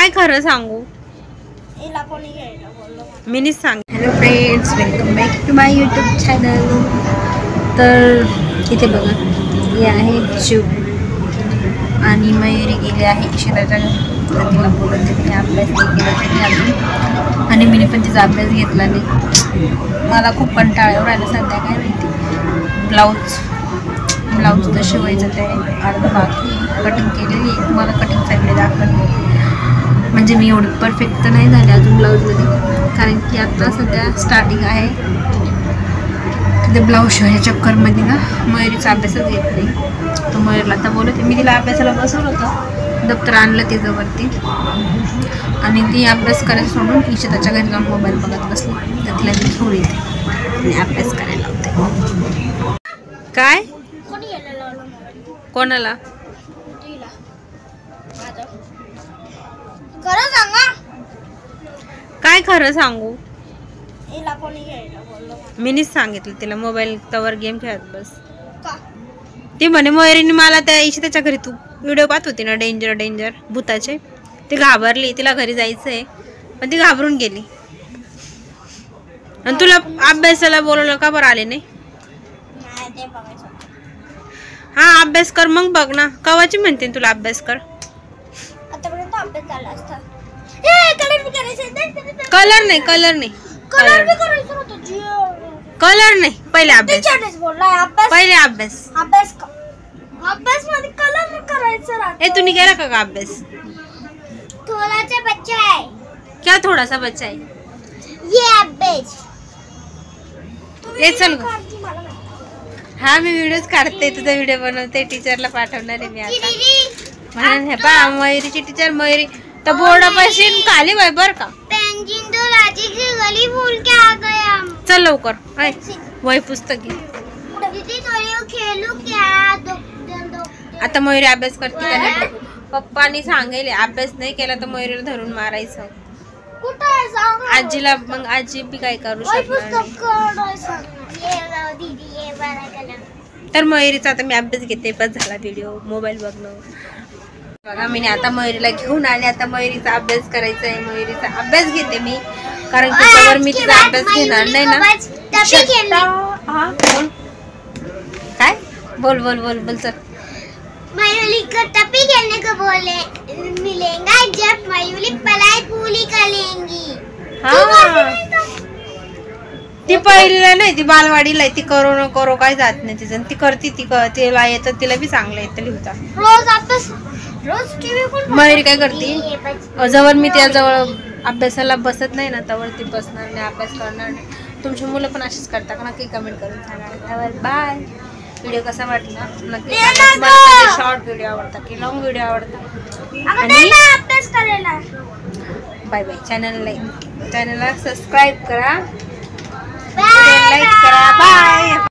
काय खरं सांगू मीनीच सांग। Hello friends, welcome back to my YouTube channel. तर इथे बघा, हे आहे शिव आणि मयुरी गेली आहे ईश्वराच्या तर तिला बोलत तिने अभ्यास नाही केला तिने अजून, आणि मी पण तिचा अभ्यास घेतला नाही। मला खूप कंटाळा येऊ राहिला सध्या, काय माहिती। ब्लाऊज तर शिवायचं ते अर्ध बाकी, कटिंग केलेली आहे। तुम्हाला कटिंग चांगली दाखवली, म्हणजे मी एवढी परफेक्ट तर नाही झाले अजून ब्लाऊजमध्ये, कारण की आता सध्या स्टार्टिंग आहे। ते ब्लाऊज शिवायच्या चक्करमध्ये ना मयुरीचा अभ्यासच घेत नाही। तो मयूरला आता बोलत, मी तिला अभ्यासाला बसवलं होतं, दप्तर आणलं तिच्यावरती आणि ती अभ्यास करायला सोडून ईशिताच्या घरी जाऊन मोबाईल बघत बसली। तर तिला मी घेऊन येते आणि अभ्यास करायला लावते। काय कोणाला काय खरं सांगू मीनीच सांगितलं तिला, मोबाईल तवर गेम खेळत बस। ती म्हणे मयुरीने मला त्या ईशिताच्या घरी तू व्हिडिओ पाहत होती ना, डेंजर भूताचे, ती घाबरली, तिला घरी जायचंय पण ती घाबरून गेली। आणि तुला अभ्यासाला बोलवलं का बरं आले नाही? हा अभ्यास कर मग बघ ना, कवाची म्हणते तुला अभ्यास कर। कलर नाही पहिले अभ्यास, पहिले अभ्यास मध्ये कलर करायचं। ए तूने केला का अभ्यास? थोड़ा सा बच्चा है। क्या थोड़ा सा बच्चा है? ये अभ्यास ये चल गं। हा मी व्हिडिओज काढते, तुझा व्हिडिओ बनवते, टीचरला पाठवणार आहे मी आता। म्हणून हे पहा मयुरीची टीचर, मयुरी तर बोर्ड पासून खाली वय बर का। पेंजिन तो राजी की गली भूल के आ गया। चल लवकर वही पुस्तक घे। दीदी थोड़ी खेलू क्या? आता मयुरी अभ्यास करते का नाही बघू। पप्पानी सांगितले अभ्यास नाही केला तर मयुरीला धरून मारायचं। आजीला मग आजी बी काय करू शकणार नाही। तर मयुरीचा आता मी अभ्यास घेते, बस झाला व्हिडिओ, मोबाईल बघणं बघा। मी आता मयुरीला घेऊन आले, आता मयुरीचा अभ्यास करायचा आहे, मयुरीचा अभ्यास घेते मी, कारण त्याच्यावर मी तिचा अभ्यास घेणार नाही ना। हा बोल, काय बोल चल। मयूरी को तभी खेलने को बोले मिलेगा जब मयूरी पलाई पूरी करेंगी। ती पहिलीला नाही, ती बालवाडीला ती करो न करो काय जात नाही तिचं, ती करती, तिला येतं, तिला बी चांगलं येतं लिहिता। रोज टीव्ही मयुरी काय करते, जवळ मी त्याजवळ अभ्यासाला बसत नाही ना तवर ती बसणार नाही, अभ्यास करणार नाही। तुमची मुलं पण अशीच करता का? नक्की कमेंट करून सांगा। बाय। व्हिडिओ कसा वाटला नक्की सांगा। तुम्हाला शॉर्ट व्हिडिओ आवडता की लॉंग व्हिडिओ आवडता? आणि अभ्यास करायला बाय बाय। चॅनलला सबस्क्राईब करा, लाईक करा, बाय।